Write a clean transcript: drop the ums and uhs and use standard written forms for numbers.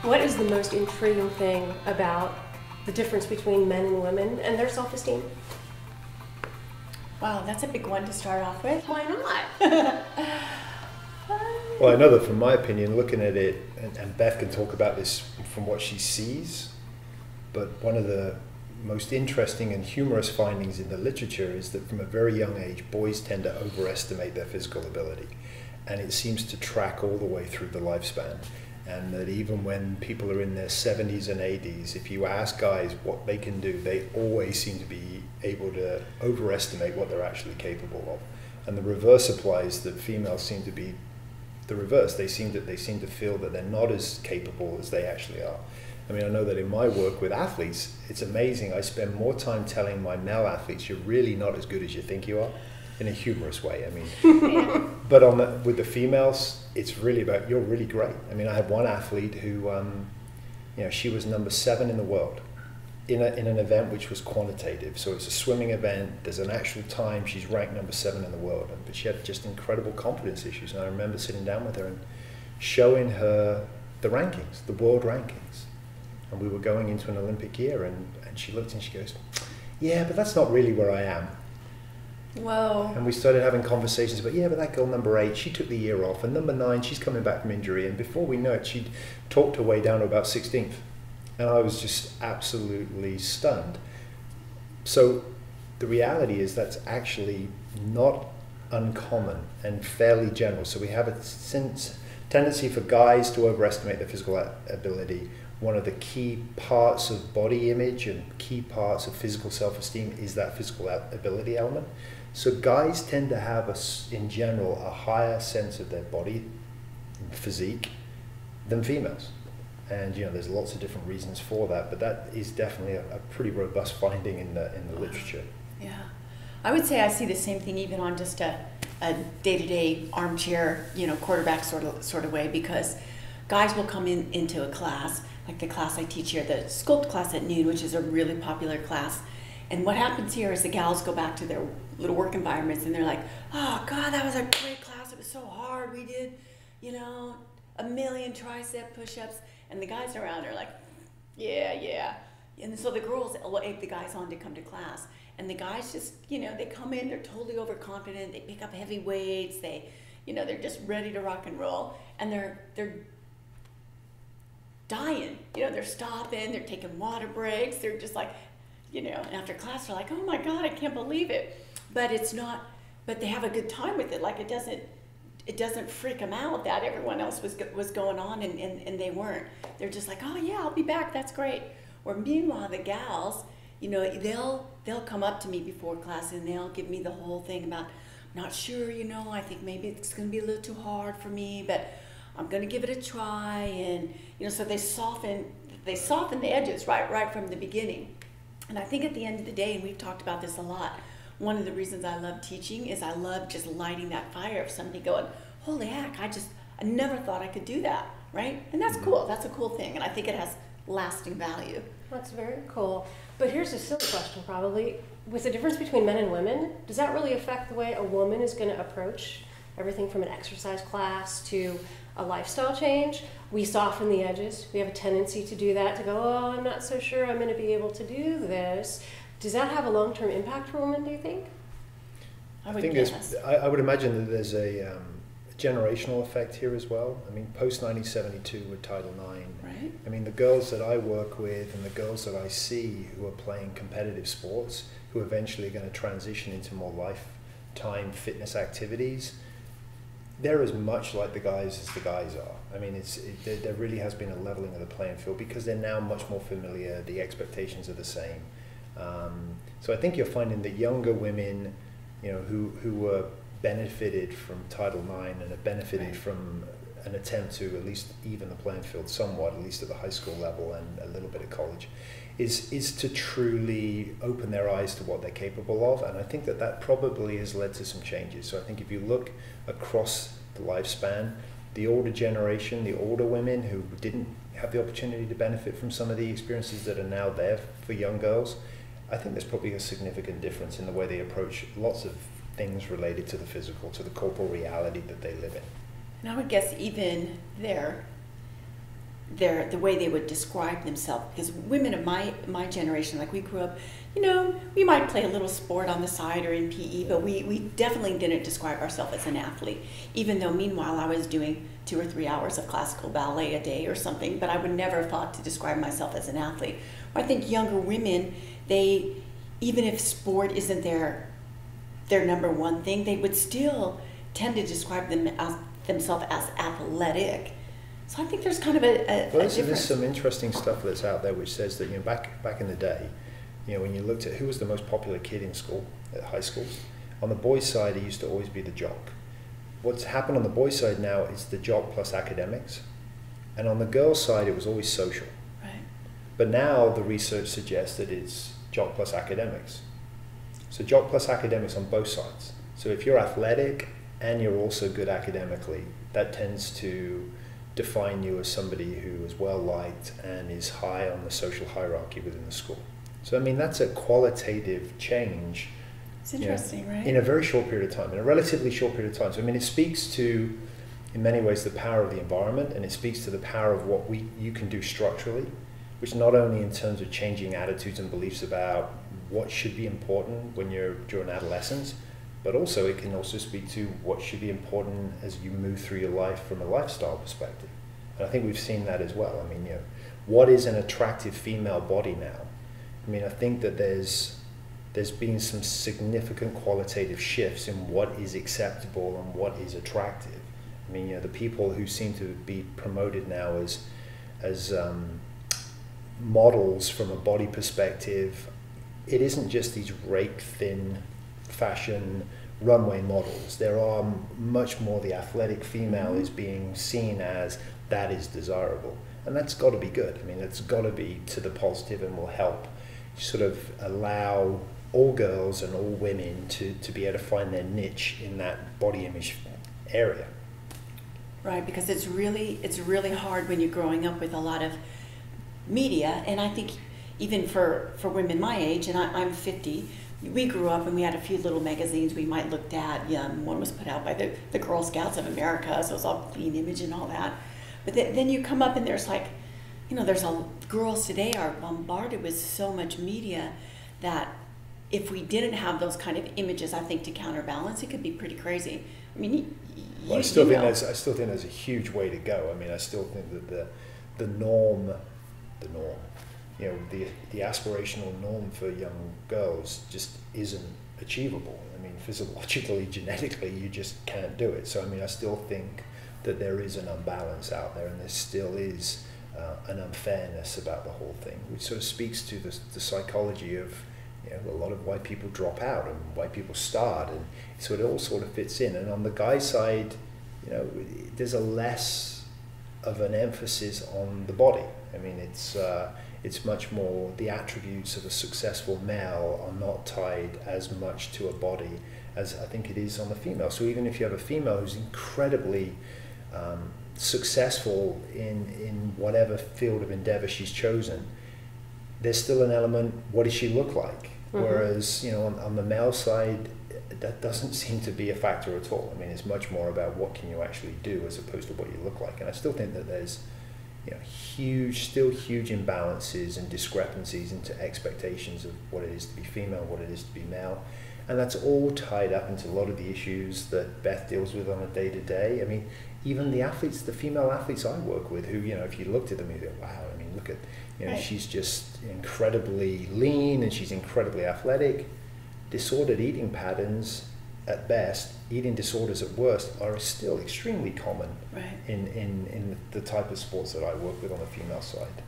What is the most intriguing thing about the difference between men and women and their self-esteem? Wow, that's a big one to start off with. Why not? Well, I know that from my opinion, looking at it, and Beth can talk about this from what she sees, but one of the most interesting and humorous findings in the literature is that from a very young age, boys tend to overestimate their physical ability. And it seems to track all the way through the lifespan. And that even when people are in their 70s and 80s, if you ask guys what they can do, they always seem to be able to overestimate what they're actually capable of. And the reverse applies, that females seem to be the reverse. They seem to feel that they're not as capable as they actually are. I mean, I know that in my work with athletes, it's amazing. I spend more time telling my male athletes, you're really not as good as you think you are, in a humorous way. I mean, but with the females, it's really about, you're really great. I mean, I had one athlete who, she was number 7 in the world in an event which was quantitative. So it's a swimming event, there's an actual time, she's ranked number 7 in the world, but she had just incredible confidence issues. And I remember sitting down with her and showing her the rankings, the world rankings. And we were going into an Olympic year, and she looked and she goes, yeah, but that's not really where I am. Whoa. And we started having conversations about, yeah, but that girl number 8, she took the year off, and number 9, she's coming back from injury, and before we know it, she'd talked her way down to about 16th. And I was just absolutely stunned. So the reality is that's actually not uncommon and fairly general. So we have a tendency for guys to overestimate their physical ability. One of the key parts of body image and key parts of physical self-esteem is that physical ability element. So guys tend to have, in general, a higher sense of their body physique than females. And there's lots of different reasons for that, but that is definitely a pretty robust finding in the literature. Yeah, I would say I see the same thing even on just a day-to-day armchair, quarterback sort of way, because guys will come into a class, like the class I teach here, the sculpt class at noon, which is a really popular class. And what happens here is the gals go back to their little work environments and they're like, oh God, that was a great class. It was so hard. We did, 1,000,000 tricep push-ups. And the guys around are like, yeah. And so the girls will egg the guys on to come to class. And the guys just, they come in, they're totally overconfident. They pick up heavy weights. They're just ready to rock and roll. And they're dying. They're stopping, they're taking water breaks. They're just like, and after class, they're like, oh my God, I can't believe it. But it's not, but they have a good time with it. Like it doesn't freak them out that everyone else was going on and they weren't. They're just like, oh yeah, I'll be back, that's great. Or meanwhile, the gals, they'll come up to me before class and they'll give me the whole thing about, I'm not sure, I think maybe it's gonna be a little too hard for me, but I'm gonna give it a try. And so they soften the edges right from the beginning. And I think at the end of the day, and we've talked about this a lot, one of the reasons I love teaching is I love just lighting that fire of somebody going, holy heck, I never thought I could do that, right? And that's cool, that's a cool thing, and I think it has lasting value. That's very cool. But here's a silly question probably. With the difference between men and women, does that really affect the way a woman is going to approach everything from an exercise class to a lifestyle change? We soften the edges. We have a tendency to do that, to go, oh, I'm not so sure I'm going to be able to do this. Does that have a long-term impact for women, do you think? I would imagine that there's a generational effect here as well. I mean, post-1972 with Title IX, right. I mean, the girls that I work with and the girls that I see who are playing competitive sports, who eventually are going to transition into more lifetime fitness activities, they're as much like the guys as the guys are. I mean, there really has been a leveling of the playing field because they're now much more familiar, the expectations are the same. So I think you're finding that younger women, who were benefited from Title IX and have benefited right. from an attempt to at least even the playing field somewhat, at least at the high school level and a little bit of college, is to truly open their eyes to what they're capable of. And I think that probably has led to some changes. So I think if you look across the lifespan, the older generation, the older women who didn't have the opportunity to benefit from some of the experiences that are now there for young girls, I think there's probably a significant difference in the way they approach lots of things related to the physical, to the corporal reality that they live in. And I would guess even there, the way they would describe themselves, because women of my generation, like we grew up, we might play a little sport on the side or in PE, but we definitely didn't describe ourselves as an athlete, even though meanwhile I was doing 2 or 3 hours of classical ballet a day or something, but I would never have thought to describe myself as an athlete. I think younger women, even if sport isn't their number one thing, they would still tend to describe themselves as athletic. So I think there's kind of a difference. There's some interesting stuff that's out there which says that back in the day, when you looked at who was the most popular kid in school, at high schools, on the boys' side it used to always be the jock. What's happened on the boys' side now is the jock plus academics, and on the girls' side it was always social. Right. But now the research suggests that it's jock plus academics. So jock plus academics on both sides. So if you're athletic and you're also good academically, that tends to define you as somebody who is well liked and is high on the social hierarchy within the school. So I mean, that's a qualitative change. It's interesting, right? In a very short period of time, in a relatively short period of time. So I mean, it speaks to, in many ways, the power of the environment, and it speaks to the power of what you can do structurally, which not only in terms of changing attitudes and beliefs about what should be important when you're during adolescence, but also it can also speak to what should be important as you move through your life from a lifestyle perspective. And I think we've seen that as well. I mean, what is an attractive female body now? I mean, I think that there's been some significant qualitative shifts in what is acceptable and what is attractive. I mean, the people who seem to be promoted now as models from a body perspective, it isn't just these rake thin fashion runway models. There are much more, the athletic female is being seen as that is desirable, and that's got to be good. I mean, it's got to be to the positive and will help sort of allow all girls and all women to be able to find their niche in that body image area. Right, because it's really hard when you're growing up with a lot of media, and I think even for women my age, and I'm 50, we grew up and we had a few little magazines we might looked at. One was put out by the Girl Scouts of America, so it was all clean image and all that. But then you come up and there's like, girls today are bombarded with so much media that if we didn't have those kind of images, I think to counterbalance, it could be pretty crazy. I mean, I still think there's a huge way to go. I mean, I still think that the norm, the aspirational norm for young girls just isn't achievable. I mean, physiologically, genetically, you just can't do it. So, I mean, I still think that there is an unbalance out there, and there still is an unfairness about the whole thing, which sort of speaks to the psychology of a lot of why people drop out and why people start, and so it all sort of fits in. And on the guy side, there's a less of an emphasis on the body. I mean, it's much more the attributes of a successful male are not tied as much to a body as I think it is on the female. So even if you have a female who's incredibly successful in whatever field of endeavor she's chosen, there's still an element, what does she look like? Mm-hmm. Whereas, on the male side, that doesn't seem to be a factor at all. I mean, it's much more about what can you actually do as opposed to what you look like. And I still think that there's huge imbalances and discrepancies into expectations of what it is to be female, what it is to be male. And that's all tied up into a lot of the issues that Beth deals with on a day-to-day. I mean, even the female athletes I work with who, if you looked at them, you go, wow, I mean, look at, right. She's just incredibly lean and she's incredibly athletic. Disordered eating patterns at best, eating disorders at worst, are still extremely common, right, in the type of sports that I work with on the female side.